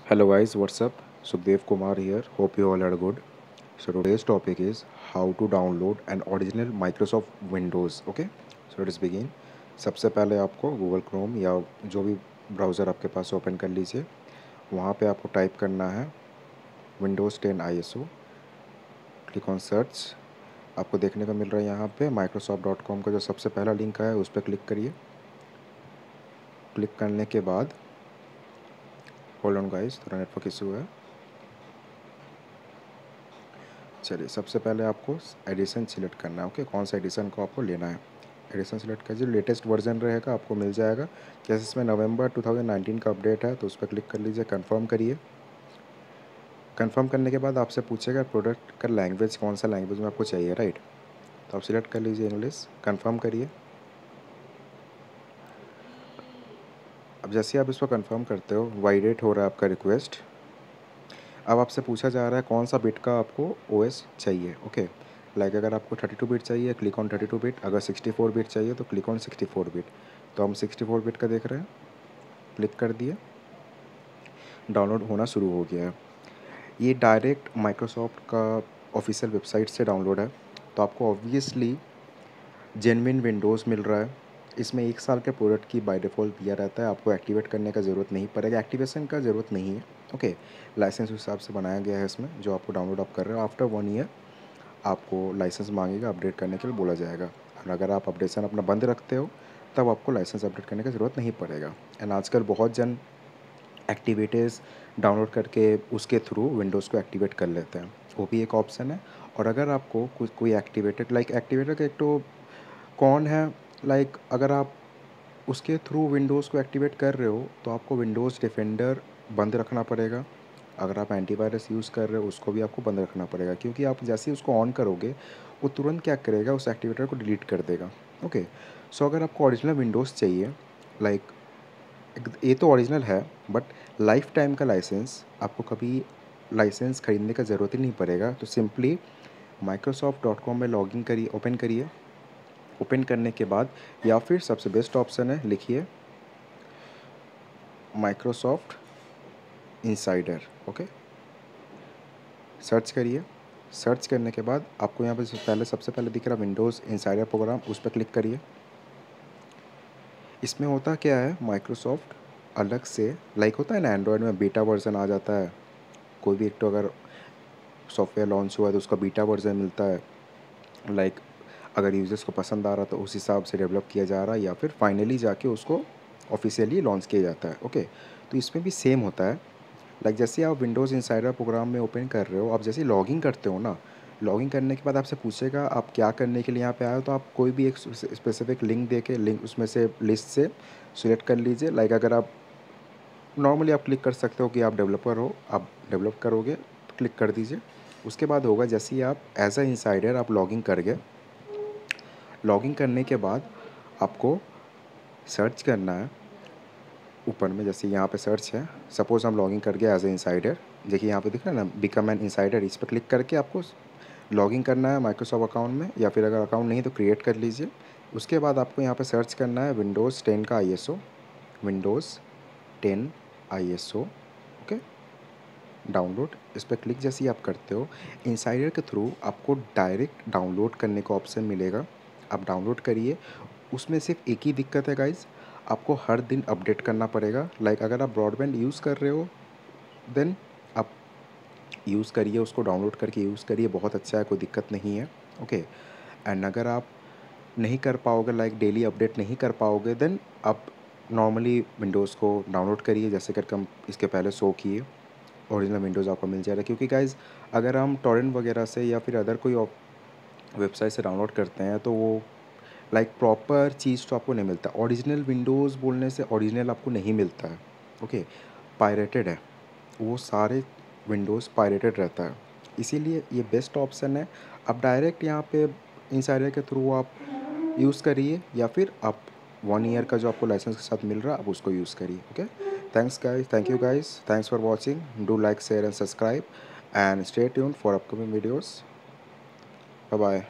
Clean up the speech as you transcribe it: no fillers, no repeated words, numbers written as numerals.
Hello guys, what's up? Sukhdev Kumar here. Hope you all are good. So today's topic is how to download an original Microsoft Windows. Okay, so let's begin. सबसे पहले आपको Google Chrome या जो भी browser आपके पास open कर लीजिए। वहाँ पे आपको टाइप करना है Windows 10 ISO। Click on search. आपको देखने को मिल रहा है यहाँ पे microsoft.com का जो सबसे पहला लिंक है उस पर क्लिक करिए। क्लिक करने के बाद होल्ड ऑन गाइस, थोड़ा नेटवर्क इशू है। चलिए, सबसे पहले आपको एडिशन सिलेक्ट करना है। ओके, कौन सा एडिशन को आपको लेना है। एडिशन सिलेक्ट कीजिए, लेटेस्ट वर्जन रहेगा आपको मिल जाएगा। जैसे इसमें नवंबर 2019 का अपडेट है तो उस पर क्लिक कर लीजिए, कंफर्म करिए। कंफर्म करने के बाद आपसे पूछेगा प्रोडक्ट का लैंग्वेज कौन सा लैंग्वेज में आपको चाहिए, राइट। तो आप सिलेक्ट कर लीजिए इंग्लिश, कंफर्म करिए। अब जैसे आप इसको कंफर्म करते हो, वाइडेट हो रहा है आपका रिक्वेस्ट। अब आपसे पूछा जा रहा है कौन सा बिट का आपको ओएस चाहिए। ओके, लाइक अगर आपको 32 बिट चाहिए क्लिक ऑन 32 बिट, अगर 64 बिट चाहिए तो क्लिक ऑन 64 बिट। तो हम 64 बिट का देख रहे हैं, क्लिक कर दिए, डाउनलोड होना शुरू हो गया है। ये डायरेक्ट माइक्रोसॉफ्ट का ऑफिशियल वेबसाइट से डाउनलोड है। तो आपको ऑब्वियसली जेन्युइन विंडोज़ मिल रहा है। इसमें 1 साल के प्रोडक्ट की बाय डिफ़ॉल्ट दिया रहता है, आपको एक्टिवेट करने का ज़रूरत नहीं पड़ेगा, एक्टिवेशन का ज़रूरत नहीं है। ओके, लाइसेंस उस हिसाब से बनाया गया है इसमें, जो आपको डाउनलोड आप कर रहे हो। आफ्टर 1 ईयर आपको लाइसेंस मांगेगा, अपडेट करने के लिए बोला जाएगा। और अगर आप अपडेशन अपना बंद रखते हो तब आपको लाइसेंस अपडेट करने की ज़रूरत नहीं पड़ेगा। एंड आजकल बहुत जन एक्टिविटीज़ डाउनलोड करके उसके थ्रू विंडोज़ को एक्टिवेट कर लेते हैं, वो भी एक ऑप्शन है। और अगर आपको कुछ कोई एक्टिवेटेड लाइक एक्टिवेटर का एक तो कौन है, लाइक अगर आप उसके थ्रू विंडोज़ को एक्टिवेट कर रहे हो तो आपको विंडोज़ डिफेंडर बंद रखना पड़ेगा। अगर आप एंटीवायरस यूज़ कर रहे हो उसको भी आपको बंद रखना पड़ेगा, क्योंकि आप जैसे ही उसको ऑन करोगे वो तुरंत क्या करेगा, उस एक्टिवेटर को डिलीट कर देगा। ओके, सो अगर आपको ओरिजिनल विंडोज़ चाहिए, लाइक ये तो ओरिजिनल है, बट लाइफ टाइम का लाइसेंस आपको कभी लाइसेंस ख़रीदने का ज़रूरत ही नहीं पड़ेगा। तो सिंपली microsoft.com में लॉगिन करिए, ओपन करिए। ओपन करने के बाद या फिर सबसे बेस्ट ऑप्शन है, लिखिए माइक्रोसॉफ्ट इनसाइडर। ओके, सर्च करिए। सर्च करने के बाद आपको यहाँ पे सबसे पहले दिख रहा विंडोज़ इनसाइडर प्रोग्राम, उस पर क्लिक करिए। इसमें होता क्या है, माइक्रोसॉफ्ट अलग से, लाइक होता है ना एंड्रॉयड में बीटा वर्जन आ जाता है, कोई भी एक तो अगर सॉफ्टवेयर लॉन्च हुआ है तो उसका बीटा वर्जन मिलता है। लाइक अगर यूज़र्स को पसंद आ रहा तो उस हिसाब से डेवलप किया जा रहा है, या फिर फाइनली जाके उसको ऑफिशियली लॉन्च किया जाता है। ओके, तो इसमें भी सेम होता है। लाइक जैसे आप विंडोज़ इनसाइडर प्रोग्राम में ओपन कर रहे हो, आप जैसे लॉगिन करते हो ना, लॉगिन करने के बाद आपसे पूछेगा आप क्या करने के लिए यहाँ पे आए हो, तो आप कोई भी एक स्पेसिफिक लिंक दे के लिंक उसमें से लिस्ट से सिलेक्ट कर लीजिए। लाइक अगर आप नॉर्मली आप क्लिक कर सकते हो कि आप डेवलपर हो, आप डेवलप करोगे तो क्लिक कर दीजिए। उसके बाद होगा जैसे ही आप एज अ इनसाइडर आप लॉगिन कर गए, लॉगिन करने के बाद आपको सर्च करना है ऊपर में, जैसे यहाँ पे सर्च है। सपोज़ हम लॉगिन कर गए एज ए इनसाइडर, देखिए यहाँ पे दिख रहा है ना बिकम एन इनसाइडर, इस पर क्लिक करके आपको लॉगिन करना है माइक्रोसॉफ्ट अकाउंट में, या फिर अगर अकाउंट नहीं तो क्रिएट कर लीजिए। उसके बाद आपको यहाँ पे सर्च करना है विंडोज़ 10 का ISO, Windows 10 ISO। Okay, download, इस पर क्लिक जैसे ही आप करते हो, इनसाइडर के थ्रू आपको डायरेक्ट डाउनलोड करने का ऑप्शन मिलेगा। आप डाउनलोड करिए। उसमें सिर्फ एक ही दिक्कत है गाइज़, आपको हर दिन अपडेट करना पड़ेगा। लाइक अगर आप ब्रॉडबैंड यूज़ कर रहे हो देन आप यूज़ करिए, उसको डाउनलोड करके यूज़ करिए, बहुत अच्छा है, कोई दिक्कत नहीं है। ओके, एंड अगर आप नहीं कर पाओगे, लाइक डेली अपडेट नहीं कर पाओगे, देन आप नॉर्मली विंडोज़ को डाउनलोड करिए, जैसे करके हम इसके पहले शो किए। ओरिजिनल विंडोज़ आपको मिल जाएगा, क्योंकि गाइज़ अगर हम टॉरेंट वगैरह से या फिर अदर कोई वेबसाइट से डाउनलोड करते हैं तो वो लाइक प्रॉपर चीज़ तो आपको नहीं मिलता। ओरिजिनल विंडोज़ बोलने से ओरिजिनल आपको नहीं मिलता है। ओके, पायरेटेड है, वो सारे विंडोज़ पायरेटेड रहता है, इसीलिए ये बेस्ट ऑप्शन है। आप डायरेक्ट यहाँ पे इनसाइडर के थ्रू आप यूज़ करिए, या फिर आप 1 ईयर का जो आपको लाइसेंस के साथ मिल रहा है आप उसको यूज़ करिए। Okay, thanks guys, thank you guys, thanks for watching, do like share and subscribe and stay tuned for upcoming videos. Bye bye.